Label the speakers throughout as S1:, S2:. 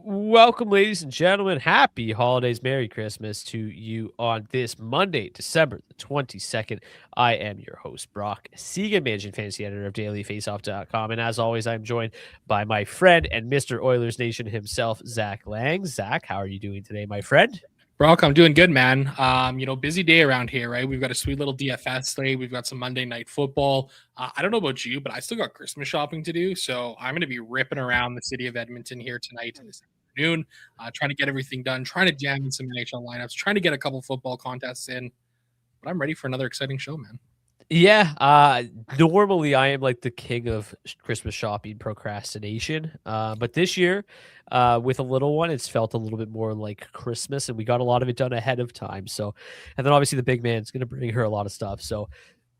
S1: Welcome, ladies and gentlemen. Happy holidays. Merry Christmas to you on this Monday, December the 22nd. I am your host, Brock Seguin, managing fantasy editor of dailyfaceoff.com. And as always, I'm joined by my friend and Mr. Oilers Nation himself, Zach Laing. Zach, how are you doing today, my friend?
S2: Brock, I'm doing good, man. Busy day around here, right? We've got a sweet little DFS slate. We've got some Monday night football. I don't know about you, but I still got Christmas shopping to do. So I'm going to be ripping around the city of Edmonton here tonight and this afternoon, trying to get everything done, trying to jam in some NHL lineups, trying to get a couple football contests in. But I'm ready for another exciting show, man.
S1: Yeah, normally I am like the king of Christmas shopping procrastination. But this year, with a little one, it's felt a little bit more like Christmas, and we got a lot of it done ahead of time. So, and then obviously the big man's going to bring her a lot of stuff. So,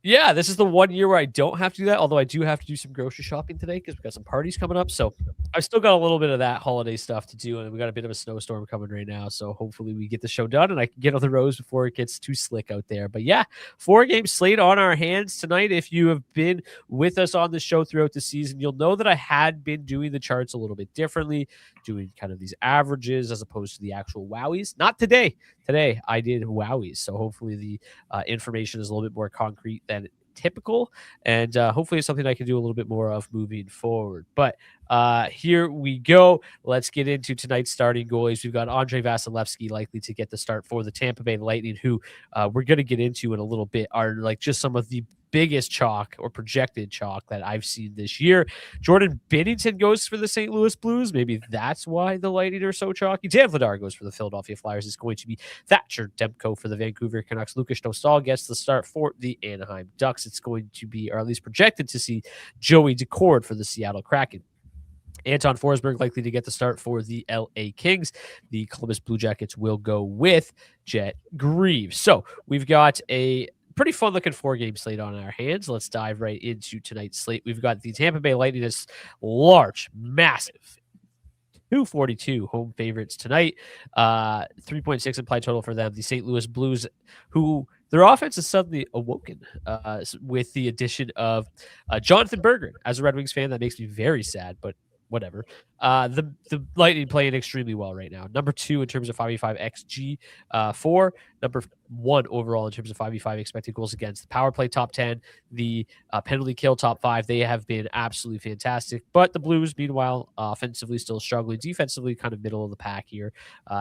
S1: yeah, this is the one year where I don't have to do that, although I do have to do some grocery shopping today because we got some parties coming up. So I've still got a little bit of that holiday stuff to do, and we got a bit of a snowstorm coming right now. So hopefully we get the show done and I can get on the roads before it gets too slick out there. But yeah, 4-game slate on our hands tonight. If you have been with us on the show throughout the season, you'll know that I had been doing the charts a little bit differently, doing kind of these averages as opposed to the actual wowies. Not today. Today I did wowies. So hopefully the information is a little bit more concrete than typical, and hopefully it's something I can do a little bit more of moving forward. But here we go. Let's get into tonight's starting goalies. We've got Andrei Vasilevsky likely to get the start for the Tampa Bay Lightning, who we're going to get into in a little bit, are like just some of the biggest chalk or projected chalk that I've seen this year. Jordan Bennington goes for the St. Louis Blues. Maybe that's why the Lightning are so chalky. Dan Vladar goes for the Philadelphia Flyers. It's going to be Thatcher Demko for the Vancouver Canucks. Lucas Dostal gets the start for the Anaheim Ducks. It's going to be, or at least projected to see, Joey Decord for the Seattle Kraken. Anton Forsberg likely to get the start for the LA Kings. The Columbus Blue Jackets will go with Jet Greaves. So we've got a pretty fun looking 4-game slate on our hands. Let's dive right into tonight's slate. We've got the Tampa Bay Lightning as large, massive 242 home favorites tonight. 3.6 implied total for them. The St. Louis Blues, who their offense is suddenly awoken with the addition of Jonathan Berggren. As a Red Wings fan, that makes me very sad, but whatever. The Lightning playing extremely well right now. Number 2 in terms of 5v5 XG, 4. Number 1 overall in terms of 5v5 expected goals against. The power play top 10, the penalty kill top 5. They have been absolutely fantastic. But the Blues, meanwhile, offensively still struggling. Defensively, kind of middle of the pack here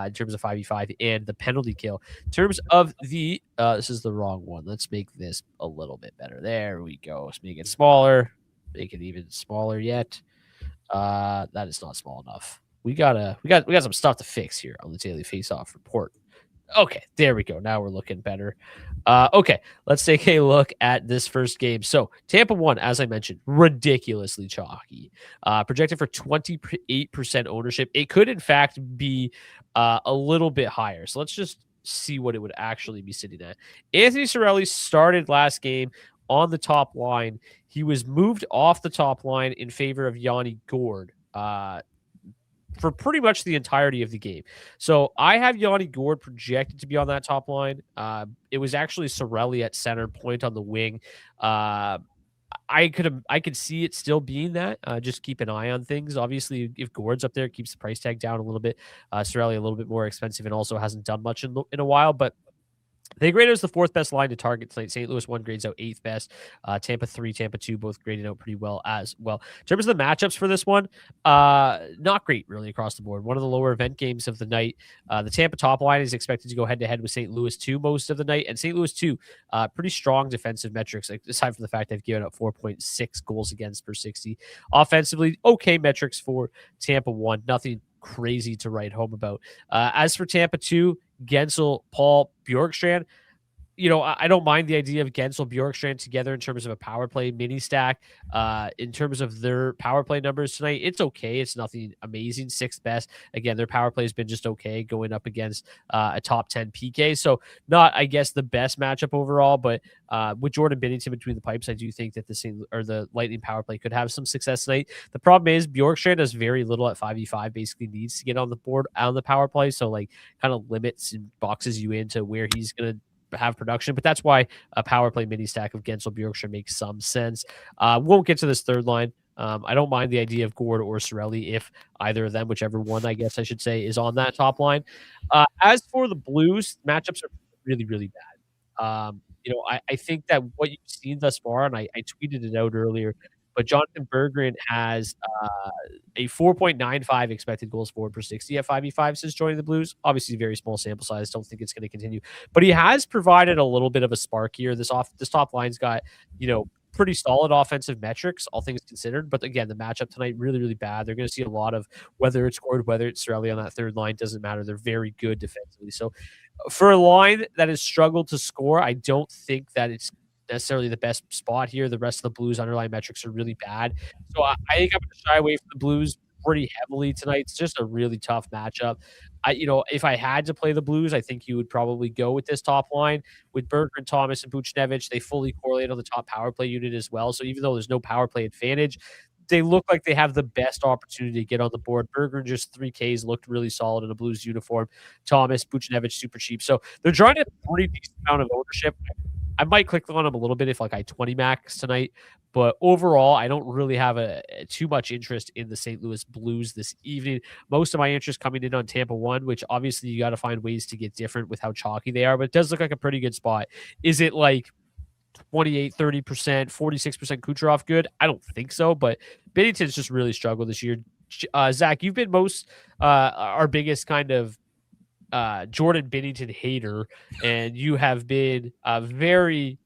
S1: in terms of 5v5 and the penalty kill. In terms of the, this is the wrong one. Let's make this a little bit better. There we go. Let's make it smaller. Make it even smaller yet. That is not small enough. We got some stuff to fix here on the Daily Faceoff report. Okay, there we go. Now we're looking better. Okay, let's take a look at this first game. So Tampa won, as I mentioned, ridiculously chalky. Projected for 28% ownership. It could, in fact, be a little bit higher. So let's just see what it would actually be sitting at. Anthony Cirelli started last game on the top line. He was moved off the top line in favor of Yanni Gourde for pretty much the entirety of the game. So I have Yanni Gourde projected to be on that top line. It was actually Cirelli at center, point on the wing. I could see it still being that. Just keep an eye on things. Obviously, if Gourde's up there, it keeps the price tag down a little bit. Cirelli a little bit more expensive and also hasn't done much in a while, but they graded as the 4th best line to target tonight. St. Louis 1 grades out 8th best. Tampa 3, Tampa 2, both graded out pretty well as well. In terms of the matchups for this one, not great really across the board. One of the lower event games of the night. The Tampa top line is expected to go head-to-head with St. Louis 2 most of the night. And St. Louis 2, pretty strong defensive metrics, like, aside from the fact they've given up 4.6 goals against per 60. Offensively, okay metrics for Tampa 1. Nothing crazy to write home about. As for Tampa 2, Gensel, Paul, Bjorkstrand, I don't mind the idea of Gensel, Bjorkstrand together in terms of a power play mini stack. In terms of their power play numbers tonight, it's okay. It's nothing amazing. 6th best. Again, their power play has been just okay going up against a top 10 PK. So not, I guess, the best matchup overall, but with Jordan Bennington between the pipes, I do think that the Lightning power play could have some success tonight. The problem is Bjorkstrand does very little at 5v5, basically needs to get on the board on the power play. So like kind of limits and boxes you into where he's going to have production, but that's why a power play mini stack of Gensel Bjorkstrand makes some sense. Won't get to this third line. I don't mind the idea of Gord or Sorelli if either of them, whichever one I guess I should say, is on that top line. As for the Blues, matchups are really, really bad. I think that what you've seen thus far, and I tweeted it out earlier, but Jonathan Berggren has a 4.95 expected goals forward per 60 at 5v5 since joining the Blues. Obviously, very small sample size. Don't think it's going to continue, but he has provided a little bit of a spark here. This top line's got pretty solid offensive metrics, all things considered. But again, the matchup tonight really, really bad. They're going to see a lot of whether it's Gord, whether it's Sorelli on that third line, doesn't matter. They're very good defensively. So for a line that has struggled to score, I don't think that it's necessarily the best spot here. The rest of the Blues underlying metrics are really bad. So I think I'm going to shy away from the Blues pretty heavily tonight. It's just a really tough matchup. If I had to play the Blues, I think you would probably go with this top line with Berggren, Thomas, and Buchnevich. They fully correlate on the top power play unit as well. So even though there's no power play advantage, they look like they have the best opportunity to get on the board. Berggren just 3Ks looked really solid in a Blues uniform. Thomas, Buchnevich, super cheap. So they're drawing a pretty decent amount of ownership. I might click on them a little bit if I 20 max tonight, but overall, I don't really have too much interest in the St. Louis Blues this evening. Most of my interest coming in on Tampa 1, which obviously you got to find ways to get different with how chalky they are, but it does look like a pretty good spot. Is it like 28, 30%, 46% Kucherov good? I don't think so, but Bennington's just really struggled this year. Zach, you've been our biggest kind of Jordan Bennington hater, and you have been very,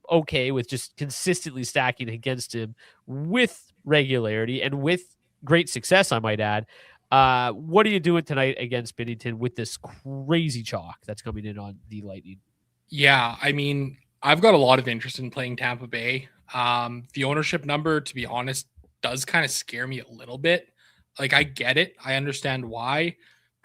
S1: okay with just consistently stacking against him with regularity and with great success, I might add. What are you doing tonight against Bennington with this crazy chalk that's coming in on the Lightning?
S2: Yeah, I mean, I've got a lot of interest in playing Tampa Bay. The ownership number, to be honest, does kind of scare me a little bit. Like, I get it. I understand why.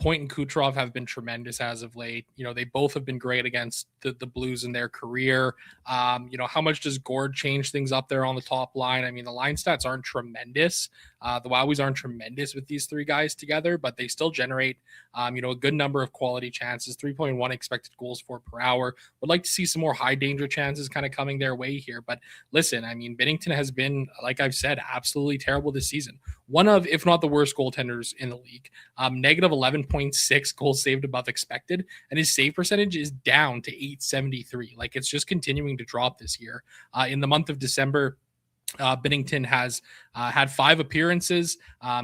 S2: Point and Kucherov have been tremendous as of late. They both have been great against the Blues in their career. How much does Gord change things up there on the top line? I mean, the line stats aren't tremendous. The Wowies aren't tremendous with these three guys together, but they still generate, a good number of quality chances, 3.1 expected goals for per hour. Would like to see some more high danger chances kind of coming their way here. But listen, I mean, Bennington has been, like I've said, absolutely terrible this season. One of, if not the worst goaltenders in the league, negative 11.6 goals saved above expected. And his save percentage is down to 873. Like, it's just continuing to drop this year. In the month of December, Bennington has had 5 appearances.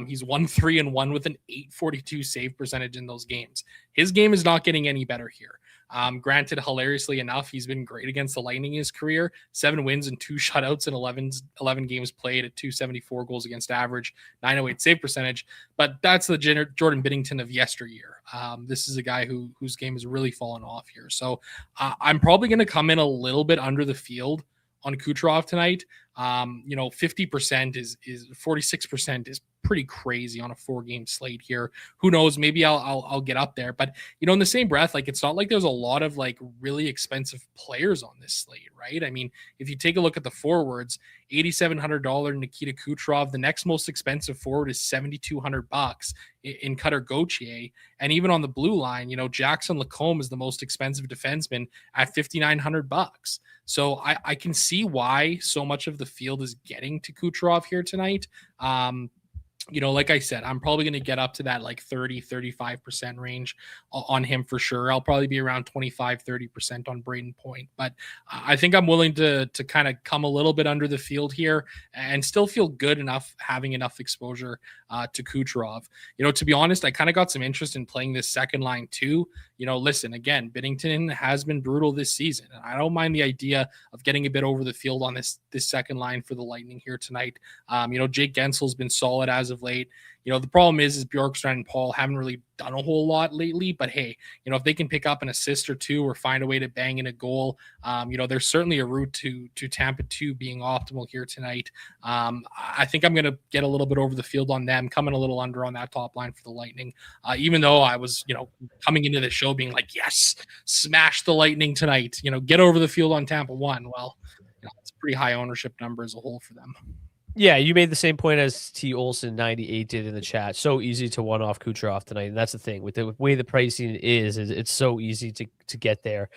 S2: He's won 3-1 with an 842 save percentage in those games. His game is not getting any better here. Granted, hilariously enough, he's been great against the Lightning in his career. 7 wins and 2 shutouts in 11 games played at 274 goals against average, 908 save percentage. But that's the Jordan Bennington of yesteryear. This is a guy whose game has really fallen off here. So I'm probably going to come in a little bit under the field on Kucherov tonight. 50% is 46% is pretty crazy on a 4-game slate here. Who knows? Maybe I'll get up there, but in the same breath, like, it's not like there's a lot of like really expensive players on this slate, right? I mean, if you take a look at the forwards, $8,700 Nikita Kucherov, the next most expensive forward is $7,200 in Cutter Gauthier, and even on the blue line, Jackson Lacombe is the most expensive defenseman at $5,900. So I can see why so much of the field is getting to Kucherov here tonight. Like I said, I'm probably going to get up to that like 30-35% range on him for sure. I'll probably be around 25-30% on Braden Point, but I think I'm willing to kind of come a little bit under the field here and still feel good enough having enough exposure to Kucherov. To be honest, I kind of got some interest in playing this second line too. Listen, again, Bennington has been brutal this season, and I don't mind the idea of getting a bit over the field on this second line for the Lightning here tonight. Jake Gensel's been solid as of late. The problem is Bjorkstrand and Paul haven't really done a whole lot lately, but hey, if they can pick up an assist or two or find a way to bang in a goal, there's certainly a route to Tampa 2 being optimal here tonight. I think I'm going to get a little bit over the field on them, coming a little under on that top line for the Lightning, even though I was, coming into the show being like, yes, smash the Lightning tonight, get over the field on Tampa 1. Well, it's a pretty high ownership number as a whole for them.
S1: Yeah, you made the same point as T. Olson 98 did in the chat. So easy to one off Kucherov tonight. And that's the thing with the way the pricing is it's so easy to get there.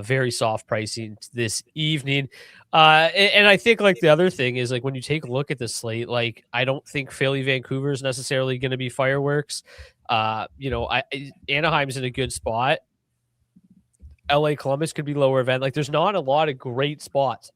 S1: Very soft pricing this evening. And I think like the other thing is like when you take a look at the slate, like I don't think Philly Vancouver is necessarily going to be fireworks. Anaheim's in a good spot. LA Columbus could be lower event. Like there's not a lot of great spots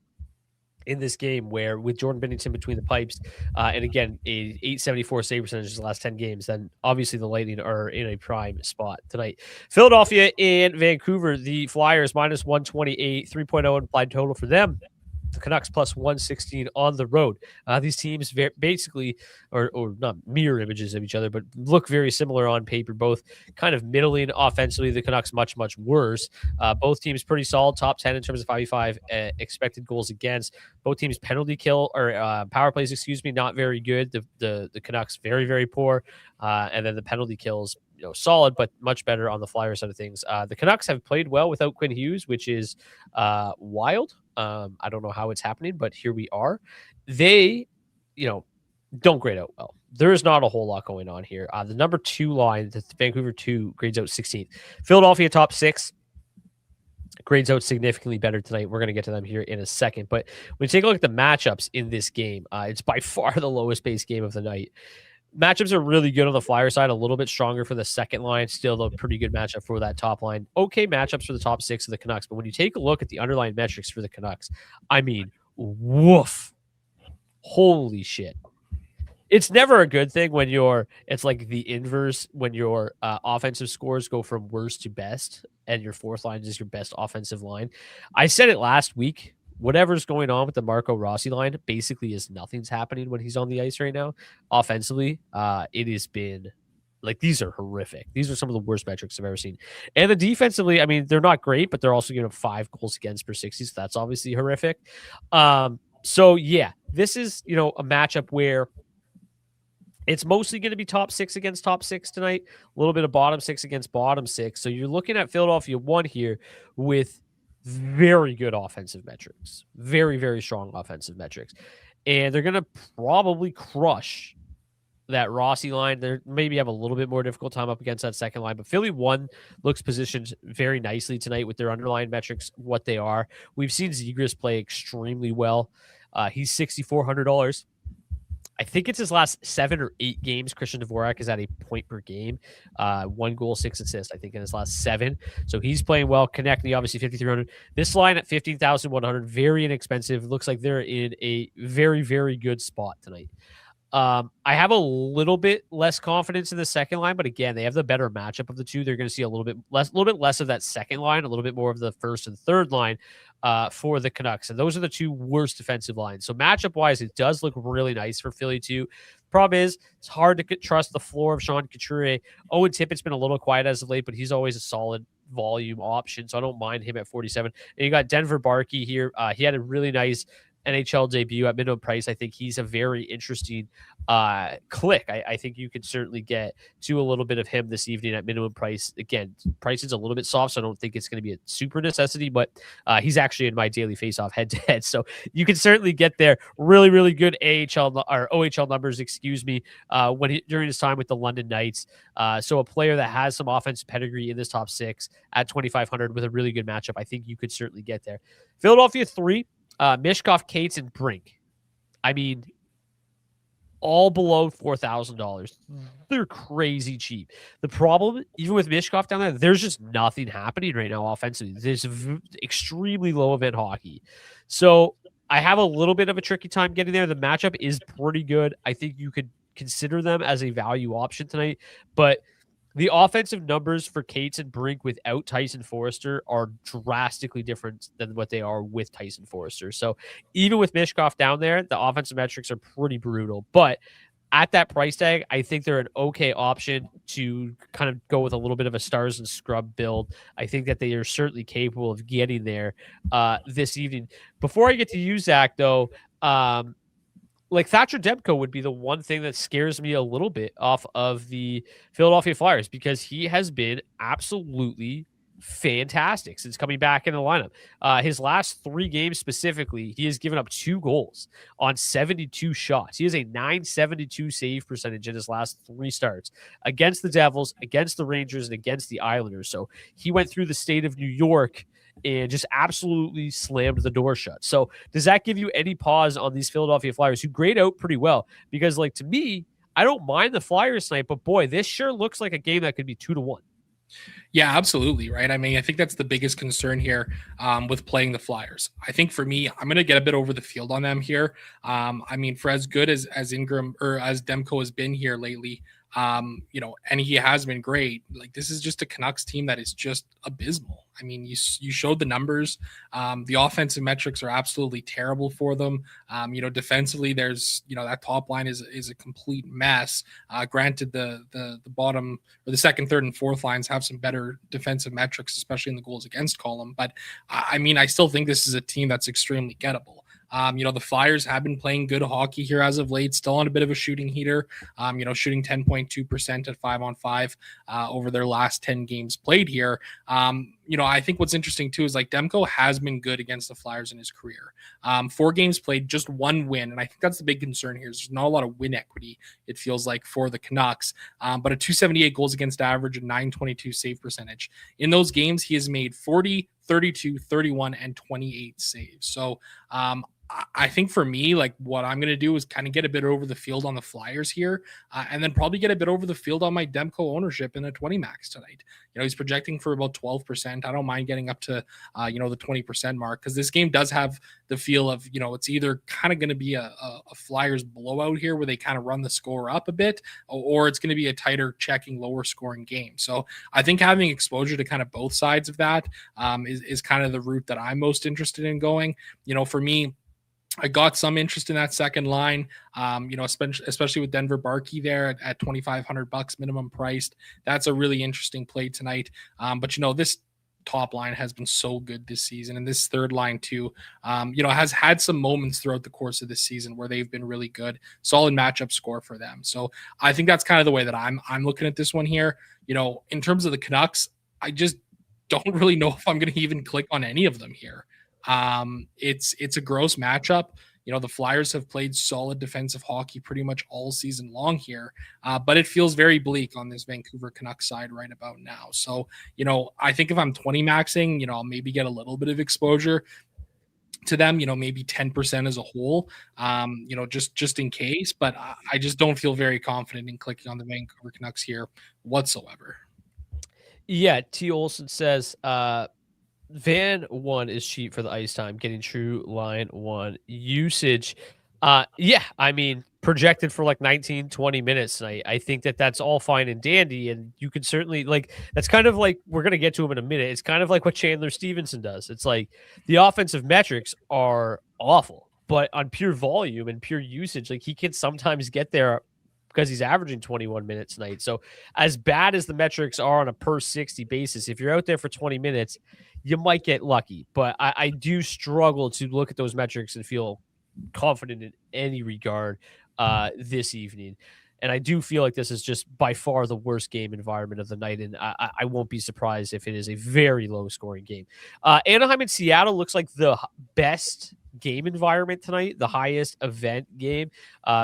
S1: in this game where with Jordan Bennington between the pipes, and again, a 874 save percentage in the last 10 games, then obviously the Lightning are in a prime spot tonight. Philadelphia and Vancouver, the Flyers minus 128, 3.0 implied total for them. The Canucks plus 116 on the road. These teams basically, or not mirror images of each other, but look very similar on paper. Both kind of middling offensively. The Canucks much, much worse. Both teams pretty solid, top 10 in terms of 5v5 expected goals against. Both teams penalty kill or power plays, excuse me, not very good. The Canucks very, very poor. And then the penalty kills, solid, but much better on the Flyer side of things. The Canucks have played well without Quinn Hughes, which is wild. I don't know how it's happening, but here we are. They, don't grade out well. There's not a whole lot going on here. The number 2 line, the Vancouver 2, grades out 16th. Philadelphia top 6 grades out significantly better tonight. We're going to get to them here in a second. But when you take a look at the matchups in this game, it's by far the lowest base game of the night. Matchups are really good on the Flyer side, a little bit stronger for the second line, still a pretty good matchup for that top line. Okay matchups for the top 6 of the Canucks, but when you take a look at the underlying metrics for the Canucks, I mean, woof. Holy shit. It's never a good thing when it's like the inverse when your offensive scores go from worst to best and your fourth line is your best offensive line. I said it last week. Whatever's going on with the Marco Rossi line basically is nothing's happening when he's on the ice right now. Offensively, it has been like these are horrific. These are some of the worst metrics I've ever seen. And then defensively, I mean, they're not great, but they're also giving up 5 goals against per 60. So that's obviously horrific. So yeah, this is, a matchup where it's mostly going to be top 6 against top 6 tonight. A little bit of bottom 6 against bottom 6. So you're looking at Philadelphia 1 here with very good offensive metrics, very, very strong offensive metrics. And they're going to probably crush that Rossi line. They maybe have a little bit more difficult time up against that second line, but Philly 1 looks positioned very nicely tonight with their underlying metrics, what they are. We've seen Zegras play extremely well. He's $6,400. I think it's his last 7 or 8 games. Christian Dvorak is at a point per game. 1 goal, 6 assists, I think, in his last 7. So he's playing well. Konechny, obviously, 5,300. This line at 15,100, very inexpensive. Looks like they're in a very, very good spot tonight. I have a little bit less confidence in the second line, but again, they have the better matchup of the two. They're going to see a little bit less of that second line, a little bit more of the first and third line for the Canucks. And those are the 2 worst defensive lines. So matchup wise, it does look really nice for Philly too. Problem is, it's hard to trust the floor of Sean Couturier. Owen Tippett's been a little quiet as of late, but he's always a solid volume option. So I don't mind him at 47. And you got Denver Barkey here. He had a really nice NHL debut at minimum price. I think he's a very interesting click. I think you could certainly get to a little bit of him this evening at minimum price. Again, pricing's a little bit soft, so I don't think it's going to be a super necessity, but he's actually in my daily face-off head-to-head, so you can certainly get there. Really, really good AHL or OHL numbers, during his time with the London Knights. So a player that has some offensive pedigree in this top 6 at 2,500 with a really good matchup. I think you could certainly get there. Philadelphia 3. Mishkov, Cates, and Brink. I mean, all below $4,000. They're crazy cheap. The problem, even with Mishkov down there, there's just nothing happening right now offensively. There's extremely low event hockey. So I have a little bit of a tricky time getting there. The matchup is pretty good. I think you could consider them as a value option tonight, but the offensive numbers for Cates and Brink without Tyson Forrester are drastically different than what they are with Tyson Forrester. So even with Mishkov down there, the offensive metrics are pretty brutal. But at that price tag, I think they're an okay option to kind of go with a little bit of a stars and scrub build. I think that they are certainly capable of getting there this evening. Before I get to you, Zach, though, like Thatcher Demko would be the one thing that scares me a little bit off of the Philadelphia Flyers because he has been absolutely fantastic since coming back in the lineup. His last 3 games specifically, he has given up 2 goals on 72 shots. He has a 972 save percentage in his last 3 starts against the Devils, against the Rangers, and against the Islanders. So he went through the state of New York and just absolutely slammed the door shut. So does that give you any pause on these Philadelphia Flyers who grade out pretty well? Because like to me, I don't mind the Flyers tonight, but boy, this sure looks like a game that could be 2-1.
S2: Yeah, absolutely. Right. I mean, I think that's the biggest concern here with playing the Flyers. I think for me, I'm going to get a bit over the field on them here. I mean, for as good as Ingram or as Demko has been here lately, and he has been great. Like this is just a Canucks team that is just abysmal. I mean, you showed the numbers. The offensive metrics are absolutely terrible for them. Defensively, there's that top line is a complete mess. Granted, the bottom or the second, third, and fourth lines have some better defensive metrics, especially in the goals against column. But I mean, I still think this is a team that's extremely gettable. The Flyers have been playing good hockey here as of late, still on a bit of a shooting heater, shooting 10.2% at 5-on-5 over their last 10 games played here. I think what's interesting too is like Demko has been good against the Flyers in his career. 4 games played, just 1 win. And I think that's the big concern here. There's not a lot of win equity, it feels like, for the Canucks. But a 278 goals against average and 922 save percentage. In those games, he has made 40, 32, 31, and 28 saves. So I think for me, like what I'm going to do is kind of get a bit over the field on the Flyers here, and then probably get a bit over the field on my Demko ownership in a 20 max tonight. He's projecting for about 12%. I don't mind getting up to, the 20% mark because this game does have the feel of, it's either kind of going to be a Flyers blowout here where they kind of run the score up a bit, or it's going to be a tighter checking, lower scoring game. So I think having exposure to kind of both sides of that is kind of the route that I'm most interested in going. For me, I got some interest in that second line, especially with Denver Barkey there at $2,500 minimum priced. That's a really interesting play tonight. But this top line has been so good this season, and this third line too, has had some moments throughout the course of this season where they've been really good. Solid matchup score for them. So I think that's kind of the way that I'm looking at this one here. In terms of the Canucks, I just don't really know if I'm going to even click on any of them here. It's a gross matchup. The Flyers have played solid defensive hockey pretty much all season long here, but it feels very bleak on this Vancouver Canucks side right about now. So, I think if I'm 20 maxing, I'll maybe get a little bit of exposure to them, maybe 10% as a whole, just in case, but I just don't feel very confident in clicking on the Vancouver Canucks here whatsoever.
S1: Yeah. T. Olson says, Van 1 is cheap for the ice time, getting true line 1 usage. I mean, projected for like 19, 20 minutes. And I think that's all fine and dandy. And you can certainly that's kind of like, we're going to get to him in a minute. It's kind of like what Chandler Stevenson does. It's like the offensive metrics are awful, but on pure volume and pure usage, like he can sometimes get there because he's averaging 21 minutes a night. So as bad as the metrics are on a per 60 basis, if you're out there for 20 minutes, you might get lucky. But I do struggle to look at those metrics and feel confident in any regard this evening. And I do feel like this is just by far the worst game environment of the night. And I won't be surprised if it is a very low scoring game. Anaheim and Seattle looks like the best game environment tonight, the highest event game.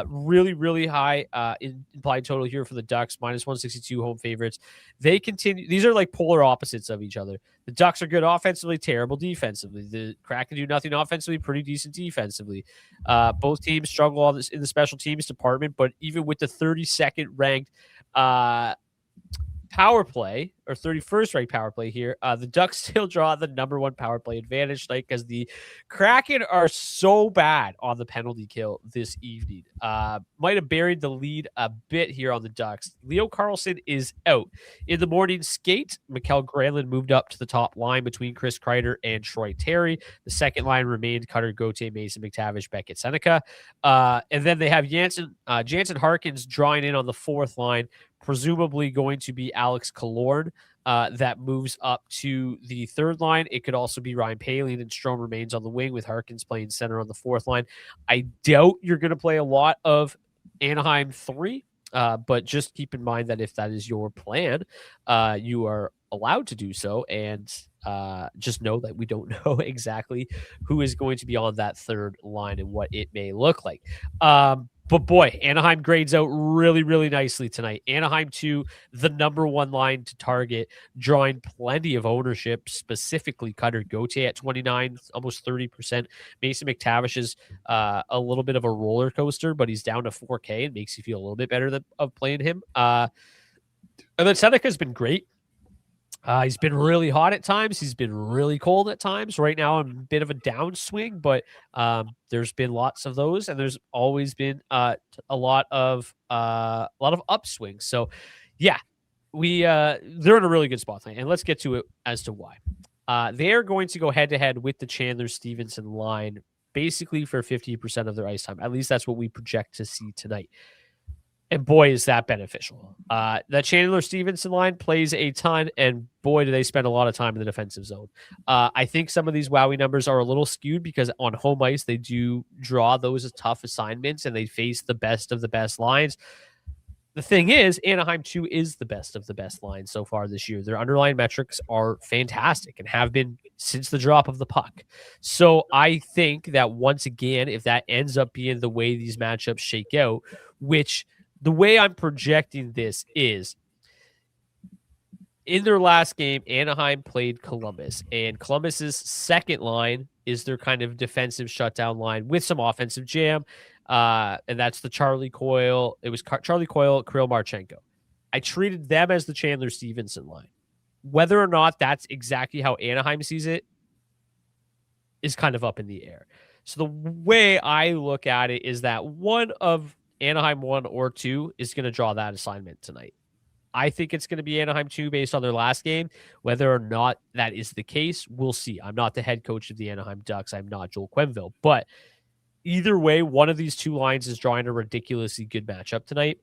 S1: Really, really high implied total here for the Ducks, minus 162 home favorites. They continue. These are like polar opposites of each other. The Ducks are good offensively, terrible defensively. The Kraken do nothing offensively, pretty decent defensively. Both teams struggle on this in the special teams department, but even with the 32nd ranked power play or 31st ranked power play here, the Ducks still draw the number 1 power play advantage tonight because the Kraken are so bad on the penalty kill this evening. Might have buried the lead a bit here on the Ducks. Leo Carlson is out. In the morning skate, Mikkel Granlund moved up to the top line between Chris Kreider and Troy Terry. The second line remained Cutter Gauthier, Mason McTavish, Beckett Seneca. And then they have Jansen Harkins drawing in on the fourth line, presumably going to be Alex Killorn. That moves up to the third line. It could also be Ryan Poehling, and Strome remains on the wing with Harkins playing center on the fourth line. I doubt you're going to play a lot of Anaheim 3. But just keep in mind that if that is your plan, you are allowed to do so. And just know that we don't know exactly who is going to be on that third line and what it may look like. But boy, Anaheim grades out really, really nicely tonight. Anaheim 2, the number one line to target, drawing plenty of ownership, specifically Cutter Gauthier at 29, almost 30%. Mason McTavish is a little bit of a roller coaster, but he's down to 4K and makes you feel a little bit better of playing him. And then Seneca's been great. He's been really hot at times. He's been really cold at times. Right now, I'm a bit of a downswing, but there's been lots of those, and there's always been a lot of upswings. So, yeah, they're in a really good spot tonight, and let's get to it as to why. They're going to go head to head with the Chandler Stevenson line, basically for 50% of their ice time. At least that's what we project to see tonight. And boy, is that beneficial. That Chandler Stevenson line plays a ton, and boy, do they spend a lot of time in the defensive zone. I think some of these Wowie numbers are a little skewed because on home ice, they do draw those as tough assignments, and they face the best of the best lines. The thing is, Anaheim 2 is the best of the best lines so far this year. Their underlying metrics are fantastic and have been since the drop of the puck. So I think that once again, if that ends up being the way these matchups shake out, which the way I'm projecting this is in their last game, Anaheim played Columbus, and Columbus's second line is their kind of defensive shutdown line with some offensive jam. And that's the Charlie Coyle. It was Charlie Coyle, Kirill Marchenko. I treated them as the Chandler Stevenson line. Whether or not that's exactly how Anaheim sees it is kind of up in the air. So the way I look at it is that one of Anaheim 1 or 2 is going to draw that assignment tonight. I think it's going to be Anaheim 2 based on their last game. Whether or not that is the case, we'll see. I'm not the head coach of the Anaheim Ducks. I'm not Joel Quenneville. But either way, one of these two lines is drawing a ridiculously good matchup tonight.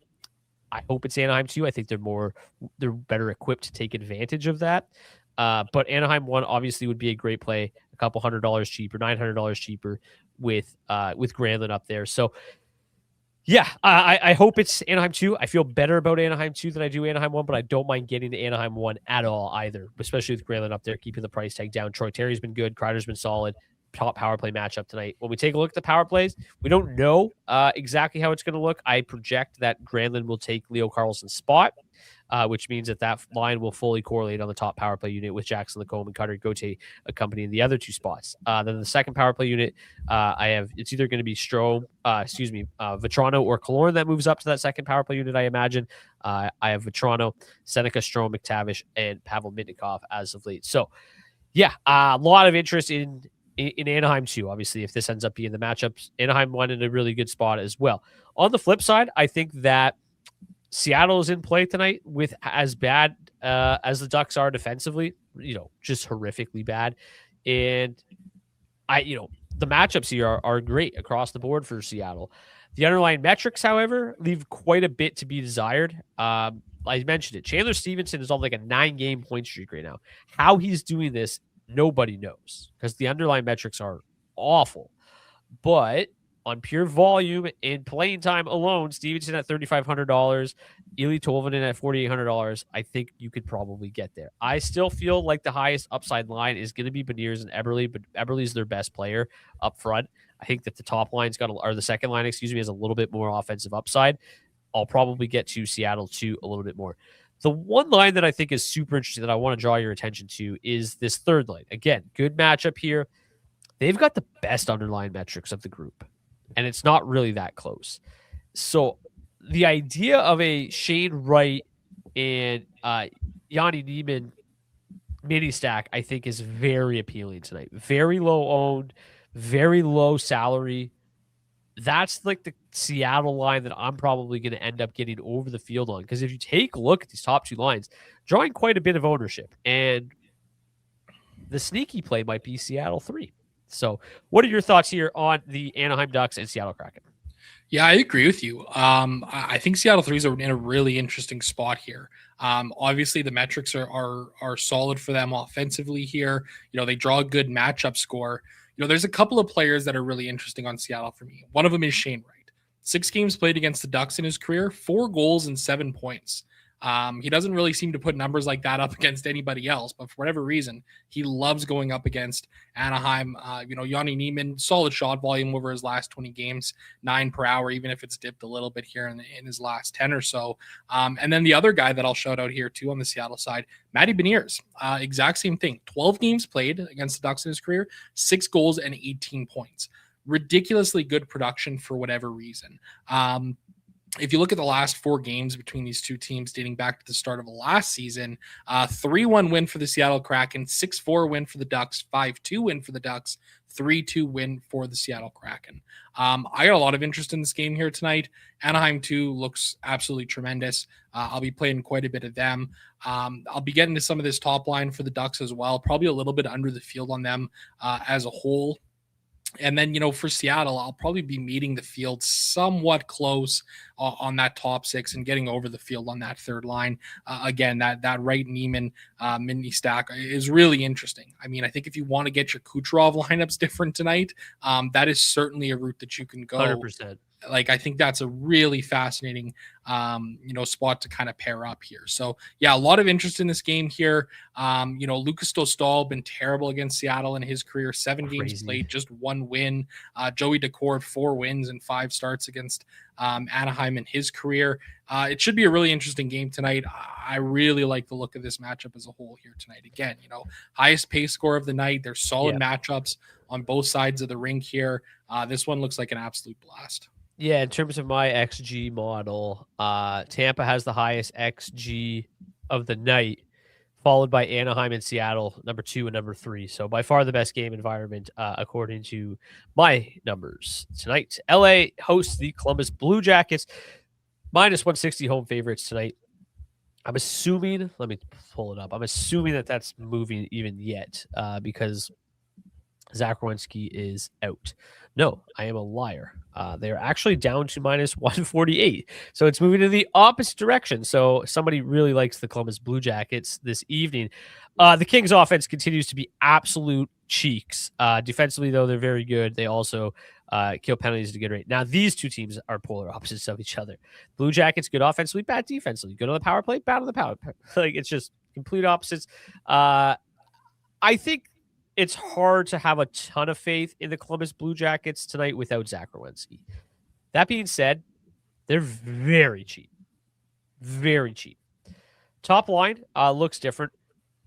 S1: I hope it's Anaheim 2. I think they're better equipped to take advantage of that. But Anaheim 1 obviously would be a great play, a couple $100 cheaper, $900 cheaper with Granlund up there. So yeah, I hope it's Anaheim 2. I feel better about Anaheim 2 than I do Anaheim 1, but I don't mind getting to Anaheim 1 at all either, especially with Granlund up there, keeping the price tag down. Troy Terry's been good. Kreider's been solid. Top power play matchup tonight. When we take a look at the power plays, we don't know exactly how it's going to look. I project that Granlund will take Leo Carlson's spot, which means that line will fully correlate on the top power play unit with Jackson Lacombe and Cutter Gauthier accompanying the other two spots. Then the second power play unit, it's either going to be Vetrano or Killorn that moves up to that second power play unit, I imagine. I have Vetrano, Seneca, Strome, McTavish, and Pavel Mitnikov as of late. So, yeah, a lot of interest in Anaheim 2, obviously, if this ends up being the matchups. Anaheim 1 in a really good spot as well. On the flip side, I think that Seattle is in play tonight with as bad as the Ducks are defensively, just horrifically bad. And the matchups here are great across the board for Seattle. The underlying metrics, however, leave quite a bit to be desired. I mentioned it. Chandler Stevenson is on like a 9-game point streak right now. How he's doing this, nobody knows because the underlying metrics are awful. But on pure volume and playing time alone, Stevenson at $3,500, Eeli Tolvanen at $4,800. I think you could probably get there. I still feel like the highest upside line is going to be Beniers and Eberle, but Eberle's their best player up front. I think that the top line's the second line, has a little bit more offensive upside. I'll probably get to Seattle too a little bit more. The one line that I think is super interesting that I want to draw your attention to is this third line. Again, good matchup here. They've got the best underlying metrics of the group, and it's not really that close. So the idea of a Shane Wright and Yanni Neiman mini stack, I think, is very appealing tonight. Very low owned, very low salary. That's like the Seattle line that I'm probably going to end up getting over the field on. Because if you take a look at these top two lines, drawing quite a bit of ownership. And the sneaky play might be Seattle 3. So what are your thoughts here on the Anaheim Ducks and Seattle Kraken?
S2: Yeah, I agree with you. I think Seattle 3 is in a really interesting spot here. Obviously, the metrics are solid for them offensively here. They draw a good matchup score. There's a couple of players that are really interesting on Seattle for me. One of them is Shane Wright. 6 games played against the Ducks in his career, 4 goals and 7 points. He doesn't really seem to put numbers like that up against anybody else, but for whatever reason, he loves going up against Anaheim. Yanni Neiman, solid shot volume over his last 20 games, 9 per hour, even if it's dipped a little bit here in his last 10 or so. And then the other guy that I'll shout out here too on the Seattle side, Matty Beniers, exact same thing. 12 games played against the Ducks in his career, 6 goals and 18 points. Ridiculously good production for whatever reason. If you look at the last 4 games between these two teams dating back to the start of the last season, 3-1 win for the Seattle Kraken, 6-4 win for the Ducks, 5-2 win for the Ducks, 3-2 win for the Seattle Kraken. I got a lot of interest in this game here tonight. Anaheim 2 looks absolutely tremendous. I'll be playing quite a bit of them. I'll be getting to some of this top line for the Ducks as well, probably a little bit under the field on them as a whole. And then, for Seattle, I'll probably be meeting the field somewhat close on that top 6 and getting over the field on that third line. Again, that right Neiman mini stack is really interesting. I mean, I think if you want to get your Kucherov lineups different tonight, that is certainly a route that you can go.
S1: 100%.
S2: Like, I think that's a really fascinating, spot to kind of pair up here. So yeah, a lot of interest in this game here. Lucas Dostal been terrible against Seattle in his career, 7 games played, just 1 win. Joey Daccord, 4 wins and 5 starts against Anaheim in his career. It should be a really interesting game tonight. I really like the look of this matchup as a whole here tonight. Again, highest pace score of the night. There's solid matchups on both sides of the rink here. This one looks like an absolute blast.
S1: Yeah, in terms of my XG model, Tampa has the highest XG of the night, followed by Anaheim and Seattle, number 2 and number 3. So by far the best game environment, according to my numbers tonight. LA hosts the Columbus Blue Jackets, -160 home favorites tonight. I'm assuming, let me pull it up. I'm assuming that that's moving even yet because Zach Werenski is out. No, I am a liar. They're actually down to -148. So it's moving in the opposite direction. So somebody really likes the Columbus Blue Jackets this evening. The Kings offense continues to be absolute cheeks. Defensively, though, they're very good. They also kill penalties at a good rate. Now, these two teams are polar opposites of each other. Blue Jackets, good offensively, bad defensively. Good on the power play, bad on the power play. Like, it's just complete opposites. I think it's hard to have a ton of faith in the Columbus Blue Jackets tonight without Zach Werenski. That being said, they're very cheap. Very cheap. Top line looks different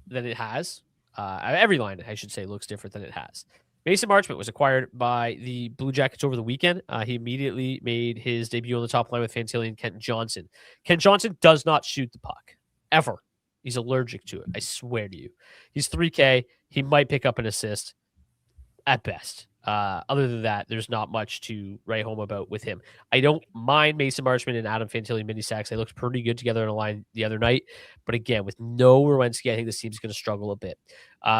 S1: than it has. Every line, I should say, looks different than it has. Mason Marchment was acquired by the Blue Jackets over the weekend. He immediately made his debut on the top line with Fantilli and Kent Johnson. Kent Johnson does not shoot the puck, ever. He's allergic to it. I swear to you. He's 3K. He might pick up an assist at best. Other than that, there's not much to write home about with him. I don't mind Mason Marchment and Adam Fantilli mini sacks. They looked pretty good together in a line the other night. But again, with no Werenski, I think this team's going to struggle a bit.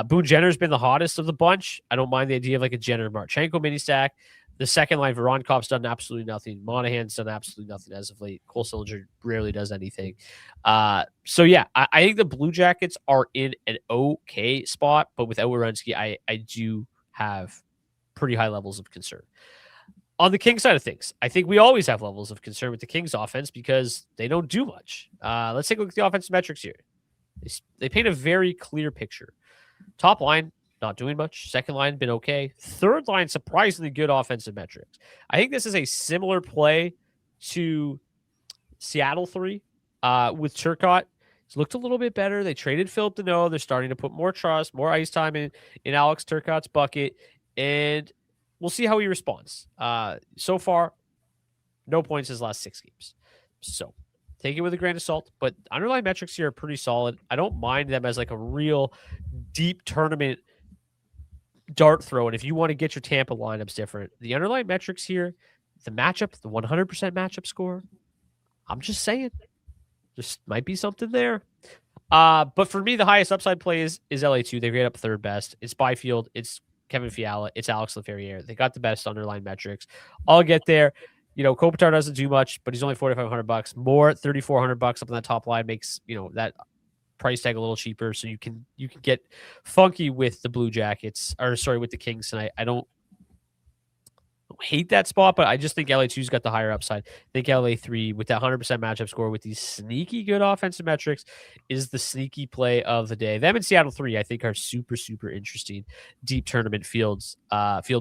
S1: Boone Jenner's been the hottest of the bunch. I don't mind the idea of like a Jenner Marchenko mini stack. The second line, Voronkov's done absolutely nothing. Monahan's done absolutely nothing as of late. Cole Sillinger rarely does anything. So, yeah, I think the Blue Jackets are in an okay spot, but without Werenski, I do have pretty high levels of concern. On the Kings side of things, I think we always have levels of concern with the Kings offense because they don't do much. Let's take a look at the offensive metrics here. They paint a very clear picture. Top line, not doing much. Second line, been okay. Third line, surprisingly good offensive metrics. I think this is a similar play to Seattle 3 with Turcotte. He's looked a little bit better. They traded Philip Deneau. They're starting to put more trust, more ice time in Alex Turcotte's bucket, and we'll see how he responds. So far, no points his last 6 games. So take it with a grain of salt, but underlying metrics here are pretty solid. I don't mind them as like a real deep tournament dart throw. And if you want to get your Tampa lineups different, the underlying metrics here, the matchup, the 100% matchup score, I'm just saying, just might be something there. But for me, the highest upside play is LA2. They rate up third best. It's Byfield. It's Kevin Fiala. It's Alex Laferriere. They got the best underlying metrics. I'll get there. Kopitar doesn't do much, but he's only $4,500. More $3,400 up on that top line makes that price tag a little cheaper, so you can get funky with the Blue Jackets, with the Kings tonight. I don't hate that spot, but I just think LA2's got the higher upside. I think LA3 with that 100% matchup score with these sneaky good offensive metrics is the sneaky play of the day. Them and Seattle 3, I think, are super, super interesting deep tournament field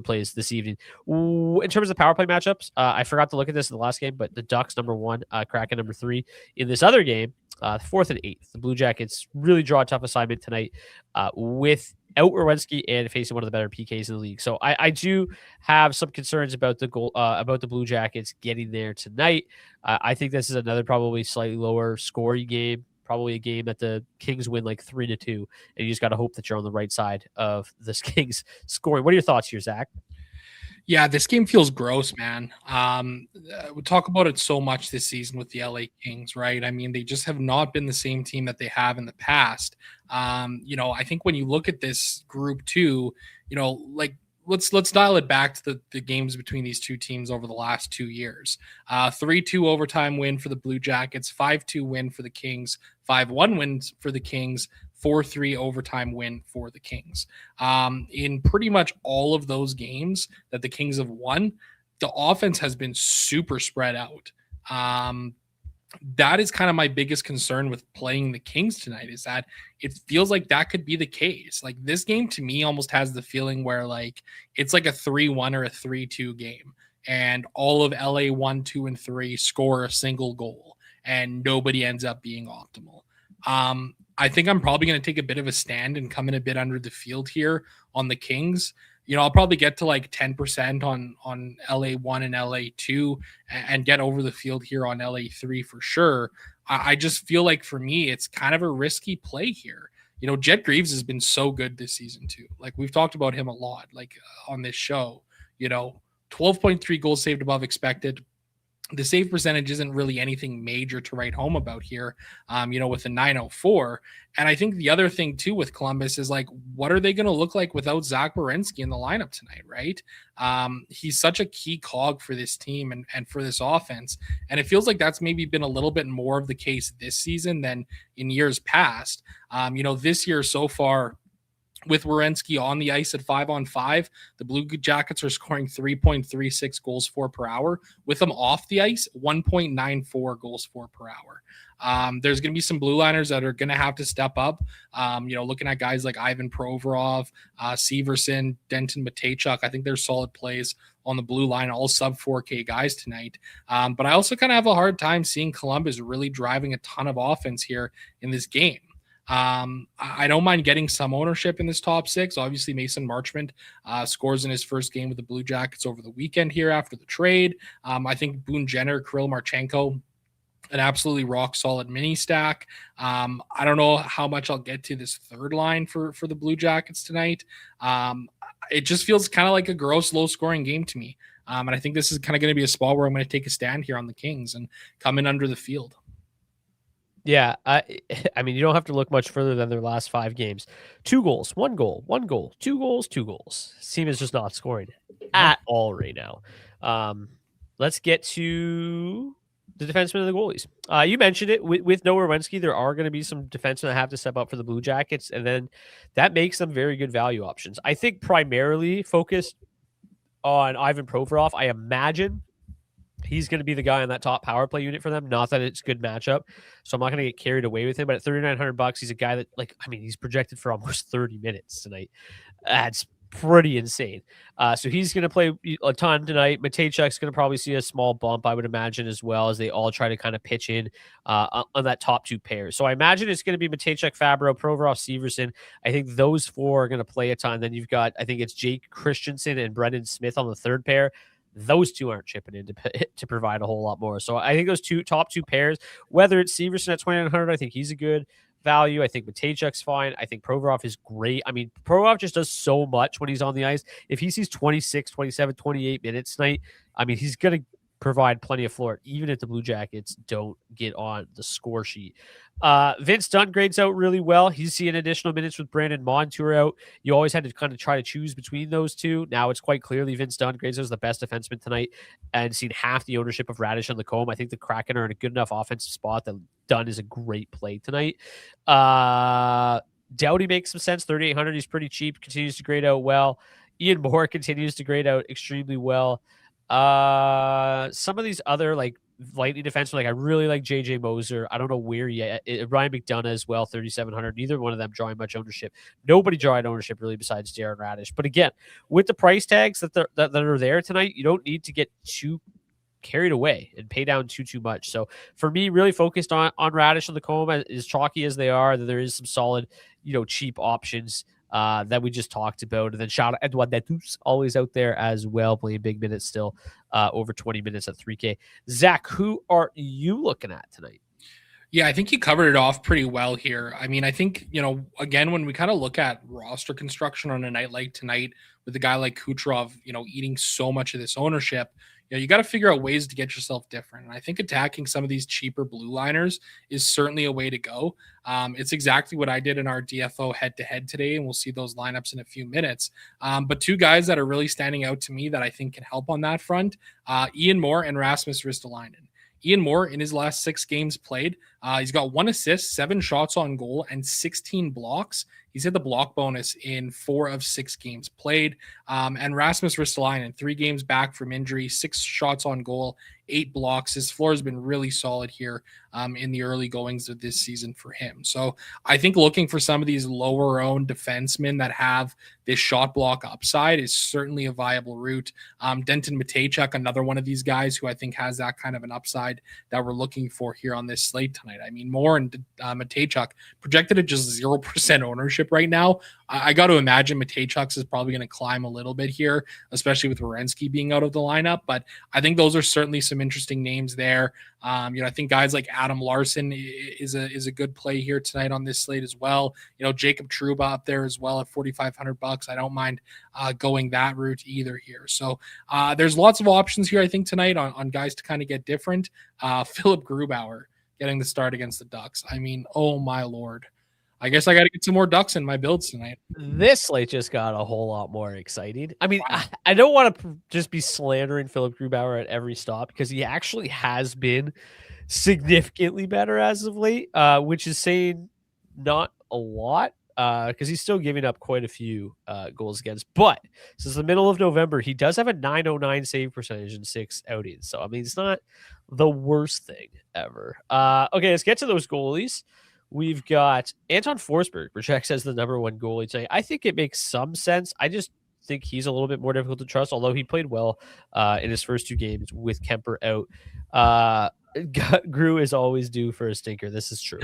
S1: plays this evening. In terms of power play matchups, I forgot to look at this in the last game, but the Ducks #1, Kraken #3. In this other game, 4th and 8th, the Blue Jackets really draw a tough assignment tonight with Werenski and facing one of the better PKs in the league. So I do have some concerns about the Blue Jackets getting there tonight. I think this is another probably slightly lower scoring game, probably a game that the Kings win like 3-2, and you just got to hope that you're on the right side of this Kings scoring. What are your thoughts here, Zach?
S2: Yeah, this game feels gross, man. We talk about it so much this season with the LA Kings, right? I mean, they just have not been the same team that they have in the past. I think when you look at this group too, like let's dial it back to the games between these two teams over the last 2 years. 3-2 overtime win for the Blue Jackets, 5-2 win for the Kings, 5-1 wins for the Kings, 4-3 overtime win for the Kings. In pretty much all of those games that the Kings have won, the offense has been super spread out. That is kind of my biggest concern with playing the Kings tonight, is that it feels like that could be the case. Like, this game to me almost has the feeling where like it's like a 3-1 or a 3-2 game, and all of LA 1, 2, and 3 score a single goal and nobody ends up being optimal. I think I'm probably going to take a bit of a stand and come in a bit under the field here on the Kings. I'll probably get to like 10% on LA1 and LA2 and get over the field here on LA3 for sure. I just feel like for me, it's kind of a risky play here. Jet Greaves has been so good this season too. Like, we've talked about him a lot, like on this show, 12.3 goals saved above expected. The save percentage isn't really anything major to write home about here, with a 904. And I think the other thing too with Columbus is like, what are they going to look like without Zach Werenski in the lineup tonight, right? He's such a key cog for this team and for this offense. And it feels like that's maybe been a little bit more of the case this season than in years past. This year so far, with Werenski on the ice at 5-on-5, the Blue Jackets are scoring 3.36 goals for per hour. With them off the ice, 1.94 goals for per hour. There's going to be some blue liners that are going to have to step up. Looking at guys like Ivan Provorov, Severson, Denton Matejchuk, I think they're solid plays on the blue line, all sub 4K guys tonight. But I also kind of have a hard time seeing Columbus really driving a ton of offense here in this game. I don't mind getting some ownership in this top six. Obviously, Mason Marchment scores in his first game with the Blue Jackets over the weekend here after the trade. I think Boone Jenner, Kirill Marchenko, an absolutely rock solid mini stack. I don't know how much I'll get to this third line for the Blue Jackets tonight. It just feels kind of like a gross, low scoring game to me. And I think this is kind of going to be a spot where I'm going to take a stand here on the Kings and come in under the field.
S1: Yeah, I mean, you don't have to look much further than their last 5 games. 2 goals, 1 goal, 1 goal, 2 goals, 2 goals. This team is just not scoring at all right now. Let's get to the defensemen and the goalies. You mentioned it. With no Werenski, there are going to be some defensemen that have to step up for the Blue Jackets, and then that makes them very good value options. I think primarily focused on Ivan Provorov. I imagine he's going to be the guy on that top power play unit for them. Not that it's a good matchup, so I'm not going to get carried away with him. But at $3,900, he's a guy that, he's projected for almost 30 minutes tonight. That's pretty insane. So he's going to play a ton tonight. Matejchuk's going to probably see a small bump, I would imagine, as well, as they all try to kind of pitch in on that top 2 pairs. So I imagine it's going to be Matejchuk, Fabro, Provorov, Severson. I think those 4 are going to play a ton. Then you've got, I think it's Jake Christensen and Brendan Smith on the third pair. Those 2 aren't chipping in to provide a whole lot more. So I think those top two pairs, whether it's Severson at $2,900, I think he's a good value. I think Matejchuk's fine. I think Provorov is great. I mean, Provorov just does so much when he's on the ice. If he sees 26, 27, 28 minutes tonight, I mean, he's going to provide plenty of floor, even if the Blue Jackets don't get on the score sheet. Vince Dunn grades out really well. He's seeing additional minutes with Brandon Montour out. You always had to kind of try to choose between those two. Now it's quite clearly Vince Dunn grades out as the best defenseman tonight and seen half the ownership of Radish on the comb. I think the Kraken are in a good enough offensive spot that Dunn is a great play tonight. Doughty makes some sense. 3,800. He's pretty cheap. Continues to grade out well. Ian Moore continues to grade out extremely well. Some of these other like Lightning defensemen, like I really like JJ Moser. I don't know where yet. Ryan McDonough as well, 3,700. Neither one of them drawing much ownership. Nobody drawing ownership really besides Darren Radish. But again, with the price tags that are there tonight, you don't need to get too carried away and pay down too much. So for me, really focused on Radish and the Comb, as chalky as they are, that there is some solid, cheap options that we just talked about. And then shout out Edouard Netus, always out there as well, playing big minutes still, over 20 minutes at 3K. Zach, who are you looking at tonight?
S2: Yeah, I think you covered it off pretty well here. I mean, I think, again, when we kind of look at roster construction on a night like tonight with a guy like Kucherov, eating so much of this ownership, you got to figure out ways to get yourself different. And I think attacking some of these cheaper blue liners is certainly a way to go. It's exactly what I did in our DFO head-to-head today, and we'll see those lineups in a few minutes. But two guys that are really standing out to me that I think can help on that front, Ian Moore and Rasmus Ristolainen. Ian Moore, in his last 6 games played, he's got 1 assist, 7 shots on goal, and 16 blocks. He's hit the block bonus in 4 of 6 games played. And Rasmus Ristolainen, 3 games back from injury, 6 shots on goal, 8 blocks. His floor has been really solid here in the early goings of this season for him. So I think looking for some of these lower owned defensemen that have this shot block upside is certainly a viable route. Denton Matejchuk, another one of these guys who I think has that kind of an upside that we're looking for here on this slate tonight. I mean, Moore and Matejchuk projected at just 0% ownership right now. I got to imagine Matejchuk is probably going to climb a little bit here, especially with Werenski being out of the lineup. But I think those are certainly some interesting names there. I think guys like Adam Larson is a good play here tonight on this slate as well. Jacob Trouba up there as well at $4,500. I don't mind going that route either here. So there's lots of options here, I think, tonight on guys to kind of get different. Philip Grubauer getting the start against the Ducks. I mean, oh my Lord. I guess I got to get some more Ducks in my builds tonight.
S1: This slate just got a whole lot more exciting. I mean, I don't want to just be slandering Philip Grubauer at every stop because he actually has been significantly better as of late, which is saying not a lot because he's still giving up quite a few goals against. But since the middle of November, he does have a .909 save percentage in 6 outings. So, I mean, it's not the worst thing ever. Okay, let's get to those goalies. We've got Anton Forsberg projects as the #1 goalie today. I think it makes some sense. I just think he's a little bit more difficult to trust, although he played well in his first 2 games with Kemper out. Gru is always due for a stinker. This is true.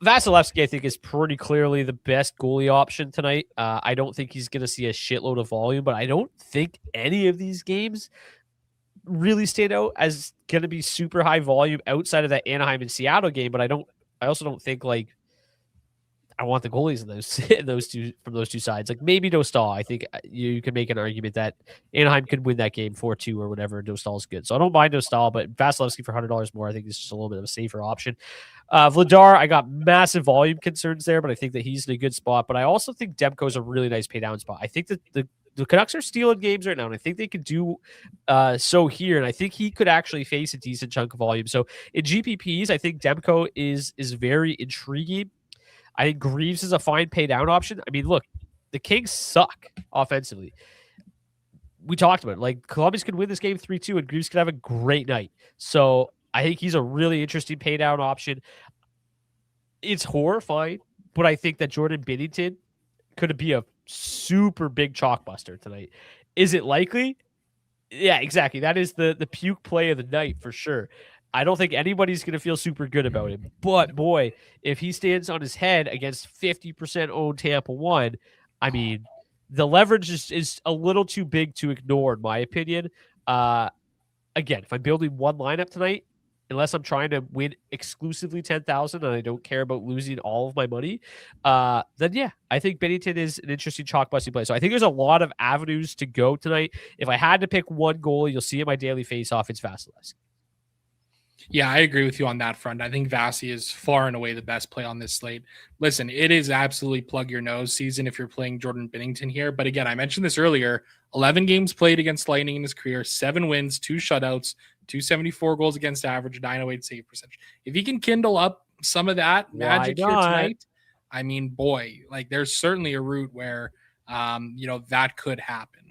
S1: Vasilevsky, I think, is pretty clearly the best goalie option tonight. I don't think he's going to see a shitload of volume, but I don't think any of these games really stand out as going to be super high volume outside of that Anaheim and Seattle game. But I also don't think like I want the goalies in those two from those two sides. Like maybe Dostal. I think you could make an argument that Anaheim could win that game 4-2 or whatever. Dostal is good, so I don't mind Dostal. But Vasilevsky for $100 more, I think is just a little bit of a safer option. Vladar, I got massive volume concerns there, but I think that he's in a good spot. But I also think Demko is a really nice pay down spot. I think that the Canucks are stealing games right now, and I think they could do so here. And I think he could actually face a decent chunk of volume. So in GPPs, I think Demko is very intriguing. I think Greaves is a fine pay down option. I mean, look, the Kings suck offensively. We talked about it. Like Columbus could win this game 3-2, and Greaves could have a great night. So I think he's a really interesting pay down option. It's horrifying, but I think that Jordan Binnington could be a super big chalkbuster tonight. Is it likely? Yeah, exactly. That is the puke play of the night for sure. I don't think anybody's going to feel super good about him. But boy, if he stands on his head against 50% owned Tampa 1, I mean, the leverage is a little too big to ignore, in my opinion. Again, if I'm building one lineup tonight, unless I'm trying to win exclusively 10,000 and I don't care about losing all of my money, then yeah, I think Bennington is an interesting chalk busting play. So I think there's a lot of avenues to go tonight. If I had to pick one goalie, you'll see in my daily face-off, it's Vasilevsky.
S2: Yeah, I agree with you on that front. I think Vasi is far and away the best play on this slate. Listen, it is absolutely plug your nose season if you're playing Jordan Binnington here. But again, I mentioned this earlier, 11 games played against Lightning in his career, 7 wins, 2 shutouts, 274 goals against average, 908 save percentage. If he can kindle up some of that magic here tonight, I mean, boy, like there's certainly a route where, that could happen.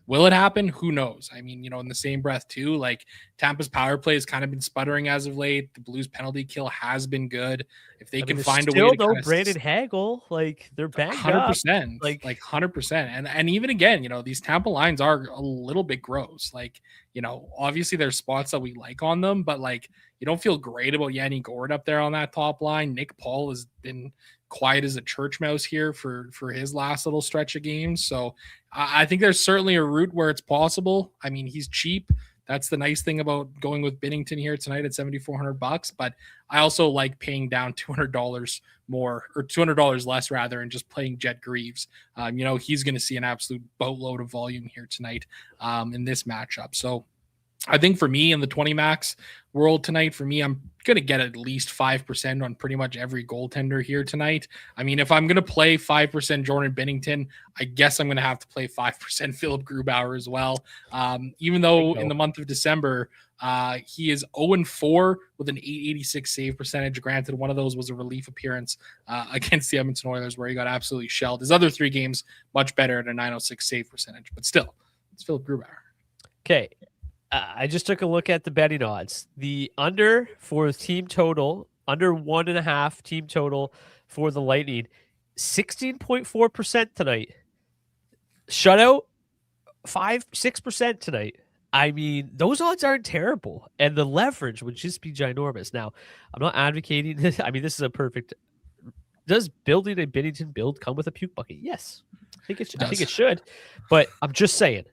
S2: Will it happen? Who knows? I mean, in the same breath too, like Tampa's power play has kind of been sputtering as of late. The Blues penalty kill has been good. If they
S1: I mean,
S2: can
S1: there's
S2: find a way
S1: still
S2: to
S1: no
S2: kind of
S1: Brandon Hagel. Like, they're banged up.
S2: 100%,
S1: Like,
S2: like 100%. And even again, these Tampa lines are a little bit gross. Like, obviously there's spots that we like on them, but like you don't feel great about Yanni Gord up there on that top line. Nick Paul has been quiet as a church mouse here for his last little stretch of games. So I think there's certainly a route where it's possible. I mean, he's cheap. That's the nice thing about going with Bennington here tonight at $7,400. But I also like paying down $200 more or $200 less rather, and just playing Jet Greaves. He's going to see an absolute boatload of volume here tonight in this matchup. So I think for me in the 20 max world tonight, I'm going to get at least 5% on pretty much every goaltender here tonight. I mean, if I'm going to play 5% Jordan Bennington, I guess I'm going to have to play 5% Philip Grubauer as well. Even though in the month of December, he is 0-4 with an 886 save percentage. Granted, one of those was a relief appearance against the Edmonton Oilers where he got absolutely shelled. His other 3 games, much better at a 906 save percentage, but still, it's Philip Grubauer.
S1: Okay. I just took a look at the betting odds. The under for team total, under 1.5 team total for the Lightning, 16.4% tonight. Shutout, 6% tonight. I mean, those odds aren't terrible. And the leverage would just be ginormous. Now, I'm not advocating this. I mean, this is a perfect. Does building a Bennington build come with a puke bucket? Yes. I think it should. But I'm just saying.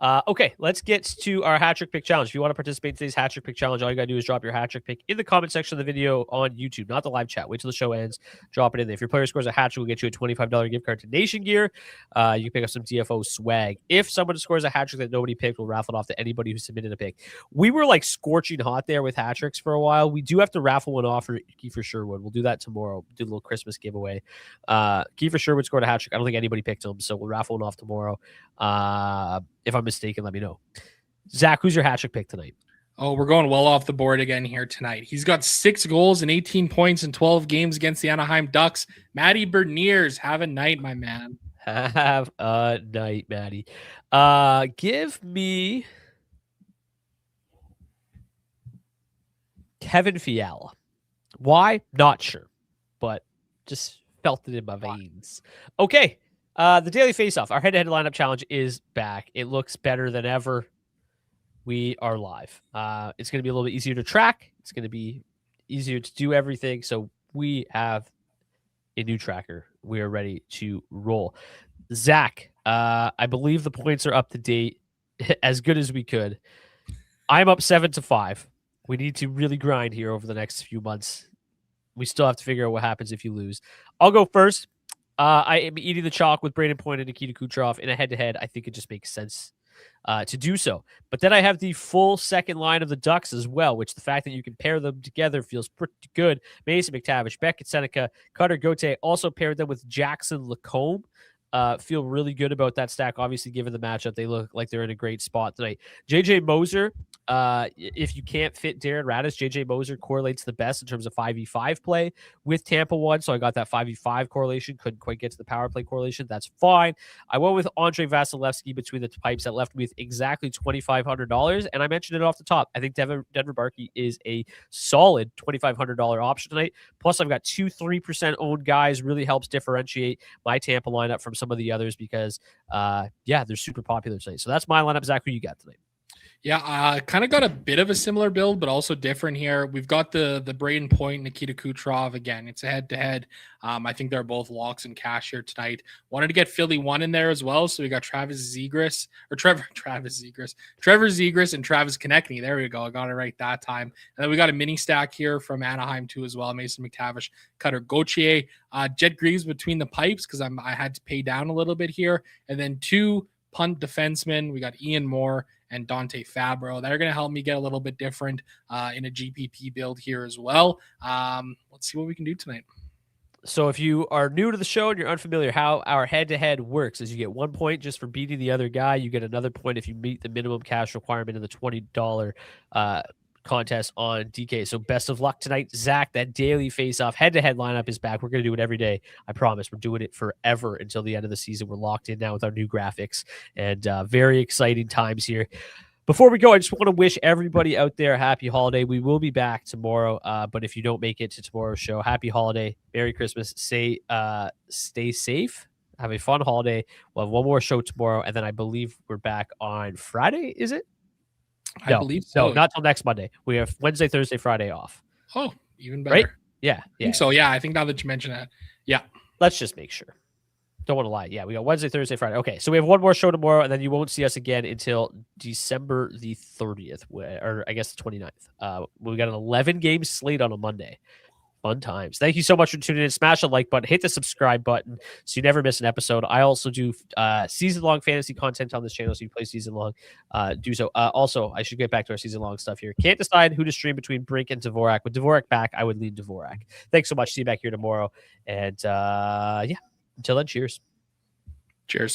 S1: Okay, let's get to our hat trick pick challenge. If you want to participate in today's hat trick pick challenge, all you got to do is drop your hat trick pick in the comment section of the video on YouTube, not the live chat. Wait till the show ends. Drop it in there. If your player scores a hat trick, we'll get you a $25 gift card to Nation Gear. You can pick up some DFO swag. If someone scores a hat trick that nobody picked, we'll raffle it off to anybody who submitted a pick. We were like scorching hot there with hat tricks for a while. We do have to raffle one off for Kiefer Sherwood. We'll do that tomorrow. Do a little Christmas giveaway. Kiefer Sherwood scored a hat trick. I don't think anybody picked him, so we'll raffle one off tomorrow. If I'm mistaken, let me know. Zach, who's your hat trick pick tonight?
S2: Oh, we're going well off the board again here tonight. He's got 6 goals and 18 points in 12 games against the Anaheim Ducks. Matty Beniers, have a night, my man.
S1: Have a night, Matty. Give me Kevin Fiala. Why? Not sure, but just felt it in my veins. Okay. The Daily Faceoff, our head-to-head lineup challenge is back. It looks better than ever. We are live. It's going to be a little bit easier to track. It's going to be easier to do everything. So we have a new tracker. We are ready to roll. Zach, I believe the points are up to date as good as we could. I'm up 7-5. We need to really grind here over the next few months. We still have to figure out what happens if you lose. I'll go first. I am eating the chalk with Brayden Point and Nikita Kucherov in a head-to-head. I think it just makes sense to do so. But then I have the full second line of the Ducks as well, which the fact that you can pair them together feels pretty good. Mason McTavish, Beckett Seneca, Cutter Gauthier, also paired them with Jackson Lacombe. Feel really good about that stack. Obviously, given the matchup, they look like they're in a great spot tonight. JJ Moser, if you can't fit Darren Radis, JJ Moser correlates the best in terms of 5v5 play with Tampa 1. So I got that 5v5 correlation. Couldn't quite get to the power play correlation. That's fine. I went with Andre Vasilevsky between the pipes that left me with exactly $2,500. And I mentioned it off the top. I think Denver Barkey is a solid $2,500 option tonight. Plus, I've got 3% owned guys. Really helps differentiate my Tampa lineup from some of the others because, they're super popular tonight. So that's my lineup. Zach, who you got tonight?
S2: Yeah, kind of got a bit of a similar build, but also different here. We've got the Brayden Point, Nikita Kucherov. Again, it's a head-to-head. I think they're both locks and cash here tonight. Wanted to get Philly 1 in there as well, so we got Trevor Zegras and Travis Konechny. There we go. I got it right that time. And then we got a mini stack here from Anaheim too as well. Mason McTavish, Cutter Gauthier, Jet Greaves between the pipes because I had to pay down a little bit here, and then 2 punt defensemen. We got Ian Moore and Dante Fabro. They're going to help me get a little bit different in a GPP build here as well. Let's see what we can do tonight.
S1: So if you are new to the show and you're unfamiliar how our head-to-head works is you get 1 point just for beating the other guy. You get another point if you meet the minimum cash requirement of the $20 contest on DK. So best of luck tonight, Zach. That daily face-off head-to-head lineup is back. We're going to do it every day. I promise. We're doing it forever until the end of the season. We're locked in now with our new graphics, and very exciting times here. Before we go, I just want to wish everybody out there a happy holiday. We will be back tomorrow, but if you don't make it to tomorrow's show, happy holiday, Merry Christmas, stay safe, have a fun holiday. We'll have one more show tomorrow, and then I believe we're back on Friday, is it?
S2: I believe so.
S1: No, not till next Monday. We have Wednesday, Thursday, Friday off.
S2: Oh, even better.
S1: Right? Yeah.
S2: I think so. Yeah, I think now that you mention that. Yeah.
S1: Let's just make sure. Don't want to lie. Yeah, we got Wednesday, Thursday, Friday. Okay, so we have one more show tomorrow, and then you won't see us again until December the 30th, or I guess the 29th. We got an 11-game slate on a Monday. Fun times. Thank you so much for tuning in. Smash the like button, hit the subscribe button so you never miss an episode. I also do season-long fantasy content on this channel, so you play season-long. Do so. Also, I should get back to our season-long stuff here. Can't decide who to stream between Brink and Dvorak. With Dvorak back, I would lead Dvorak. Thanks so much. See you back here tomorrow. And yeah, until then, cheers.
S2: Cheers.